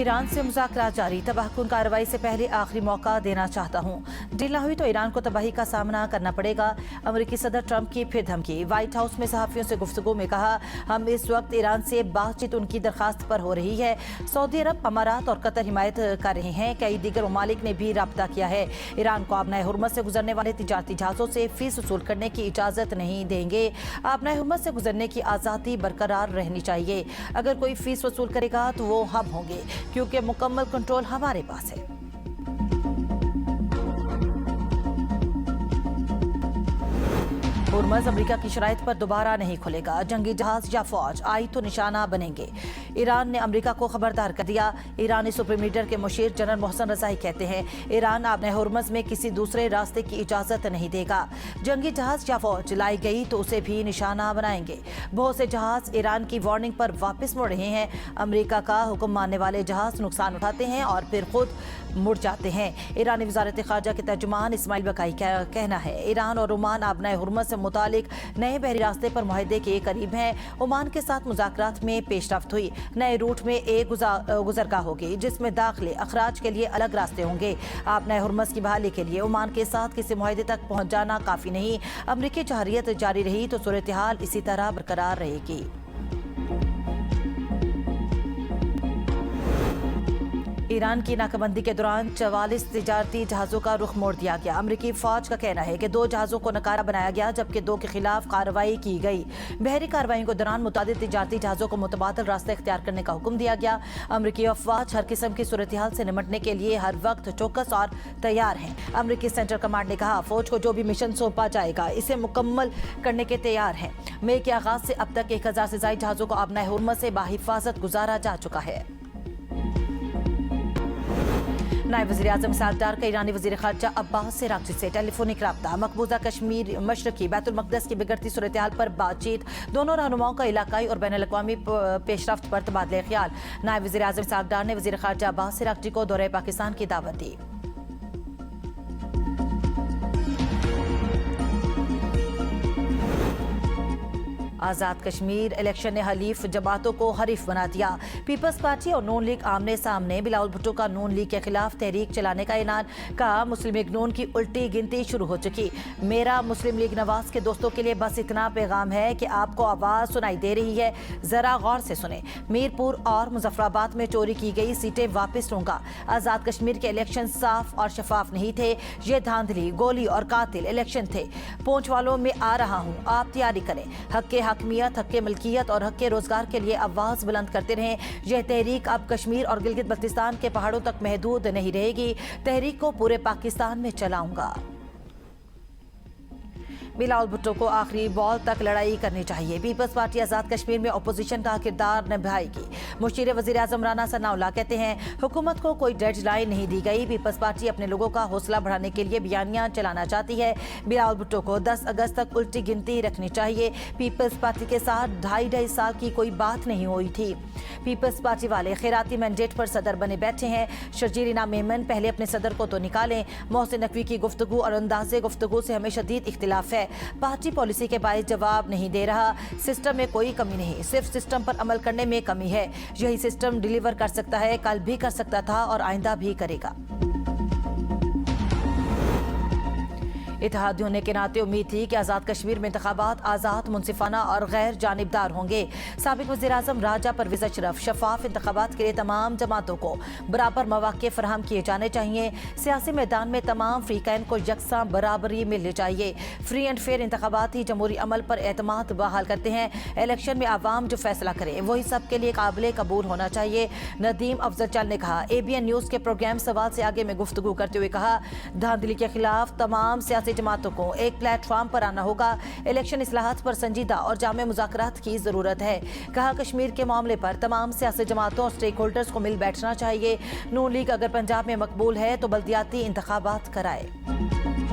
Iran से मुज़ाकरात जारी, तबाहकुन कार्रवाई से पहले आखिरी मौका देना चाहता हूँ। डील न हुई तो ईरान को तबाही का सामना करना पड़ेगा। अमेरिकी सदर ट्रंप की फिर धमकी। व्हाइट हाउस में सहाफ़ियों से गुफ्तगू में कहा, हम इस वक्त ईरान से बातचीत उनकी दरख्वास्त पर हो रही है। सऊदी अरब, अमारात और कतर हिमायत कर रहे हैं। कई दीगर ममालिक ने भी राब्ता किया है। ईरान को आबनाए हुर्मज़ से गुजरने वाले तिजारती जहाज़ों से फीस वसूल करने की इजाज़त नहीं देंगे। आबनाए हुर्मज़ से गुजरने की आज़ादी बरकरार रहनी चाहिए। अगर कोई फीस वसूल करेगा तो वो हम होंगे, क्योंकि मुकम्मल कंट्रोल हमारे पास है। हुर्मज़ अमेरिका की शराइत पर दोबारा नहीं खुलेगा। जंगी जहाज या फौज आई तो निशाना बनेंगे। ईरान ने अमेरिका को खबरदार कर दिया। ईरानी सुप्रीम लीडर के मुशीर जनरल मोहसिन रज़ाई कहते हैं, ईरान आबने हुर्मज़ में किसी दूसरे रास्ते की इजाज़त नहीं देगा। जंगी जहाज या फौज लाई गई तो उसे भी निशाना बनाएंगे। बहुत से जहाज ईरान की वार्निंग पर वापस मुड़ रहे हैं। अमेरिका का हुक्म मानने वाले जहाज नुकसान उठाते हैं और फिर खुद मुड़ जाते हैं। ईरानी वज़ारत ख़ारजा के तर्जुमान इस्माइल बकाई का कहना है, ईरान और ओमान आबनाए हुर्मज़ से मुतालिक नए बहरी रास्ते पर मुआहदे के करीब हैं। ओमान के साथ मुज़ाकरात में पेशरफ्त हुई। नए रूट में एक गुज़रगाह होगी जिसमें दाखिले अखराज के लिए अलग रास्ते होंगे। आबनाए हुर्मज़ की बहाली के लिए ओमान के साथ किसी मुआहदे तक पहुँच जाना काफ़ी नहीं। अमरीकी जहरियत जारी रही तो सूरत हाल इसी तरह बरकरार रहेगी। ईरान की नाकाबंदी के दौरान 44 तिजारती जहाज़ों का रुख मोड़ दिया गया। अमरीकी फौज का कहना है कि 2 जहाज़ों को नकारा बनाया गया जबकि 2 के खिलाफ कार्रवाई की गई। बहरी कार्रवाई के दौरान मुतादिद तिजारती जहाज़ों को मुतबादल रास्ते इख्तियार करने का हुक्म दिया गया। अमरीकी अफवाज हर किस्म की सूरत हाल से निमटने के लिए हर वक्त चौकस और तैयार हैं। अमरीकी सेंट्रल कमांड ने कहा, फौज को जो भी मिशन सौंपा जाएगा इसे मुकम्मल करने के तैयार हैं। मई के आगाज से अब तक 1000 से ज़ायद जहाज़ों को आबनाए हुर्मज़ से बाहिफाजत गुजारा जा चुका है। नायब वज़ीर-ए-आज़म इसहाक डार का ईरानी वज़ीर ख़ारजा अब्बास अराग़ची से टेलीफोनिक रब्ता। मकबूजा कश्मीर मशरक़ी बैतुल मक़दस की बिगड़ती सूरत हाल पर बातचीत। दोनों रहनुमाओं का इलाकाई और बैनुल अक़वामी पेशरफ्त पर तबादला ख़्याल। नायब वज़ीर-ए-आज़म इसहाक डार ने वज़ीर ख़ारजा अब्बास अराग़ची को दौरे पाकिस्तान की दावत दी। आज़ाद कश्मीर इलेक्शन ने हलीफ जमातों को हरीफ बना दिया। पीपल्स पार्टी और नून लीग आमने सामने। बिलावल भुट्टो का नून लीग के खिलाफ तहरीक चलाने का ऐलान। कहा, मुस्लिम लीग नून की उल्टी गिनती शुरू हो चुकी। मेरा मुस्लिम लीग नवाज के दोस्तों के लिए बस इतना पैगाम है कि आपको आवाज़ सुनाई दे रही है, ज़रा गौर से सुने। मीरपुर और मुजफ्फराबाद में चोरी की गई सीटें वापस लूंगा। आज़ाद कश्मीर के इलेक्शन साफ और शफाफ नहीं थे। ये धांधली, गोली और कातिल इलेक्शन थे। पूंछ वालों में आ रहा हूँ, आप तैयारी करें। हक के हकमियत, हक के मलकियत और हक के रोजगार के लिए आवाज बुलंद करते रहें। यह तहरीक अब कश्मीर और गिलगित बल्तिस्तान के पहाड़ों तक महदूद नहीं रहेगी। तहरीक को पूरे पाकिस्तान में चलाऊंगा। बिलावल भुट्टो को आखिरी बॉल तक लड़ाई करनी चाहिए। पीपल्स पार्टी आज़ाद कश्मीर में अपोजिशन का किरदार निभाएगी। मुशीर वज़ीर-ए-आज़म राना सनाउल्लाह कहते हैं, हुकूमत को कोई डेडलाइन नहीं दी गई। पीपल्स पार्टी अपने लोगों का हौसला बढ़ाने के लिए बयानियां चलाना चाहती है। बिलावल भुट्टो को 10 अगस्त तक उल्टी गिनती रखनी चाहिए। पीपल्स पार्टी के साथ 2.5 साल की कोई बात नहीं हुई थी। पीपल्स पार्टी वाले खैराती मैंडेट पर सदर बने बैठे हैं। शर्जील इनाम मेमन, पहले अपने सदर को तो निकालें। मोहसिन नकवी की गुफ्तगू और अंदाज़े गुफ्तगू से हमें शदीद इख्तिलाफ है। पार्टी पॉलिसी के बारे जवाब नहीं दे रहा। सिस्टम में कोई कमी नहीं, सिर्फ सिस्टम पर अमल करने में कमी है। यही सिस्टम डिलीवर कर सकता है, कल भी कर सकता था और आइंदा भी करेगा। इत्तेहादी होने के नाते उम्मीद थी कि आज़ाद कश्मीर में इंतखाबात आज़ाद, मुनसिफाना और गैर जानिबदार होंगे। साबिक वज़ीर-ए-आज़म राजा परवेज़ अशरफ, शफाफ इंतखाबात के लिए तमाम जमातों को बराबर मौक़े फराहम किए जाने चाहिए। सियासी मैदान में तमाम फ़रीक़ैन को यकसां बराबरी मिलनी चाहिए। फ्री एंड फेयर इंतखाबात ही जमहूरी अमल पर एतमाद बहाल करते हैं। इलेक्शन में आवाम जो फैसला करे वही सब के लिए काबिल कबूल होना चाहिए। नदीम अफजल चल ने कहा। ABN न्यूज़ के प्रोग्राम सवाल से आगे में गुफ्तगू करते हुए कहा, धांधली के खिलाफ तमाम सियासी जमातों को एक प्लेटफॉर्म पर आना होगा। इलेक्शन इस्लाहात पर संजीदा और जामे मुज़ाकरात की ज़रूरत है। कहा, कश्मीर के मामले पर तमाम सियासी जमातों और स्टेक होल्डर्स को मिल बैठना चाहिए। नून लीग अगर पंजाब में मकबूल है तो बल्दियाती इंतखाबात कराए।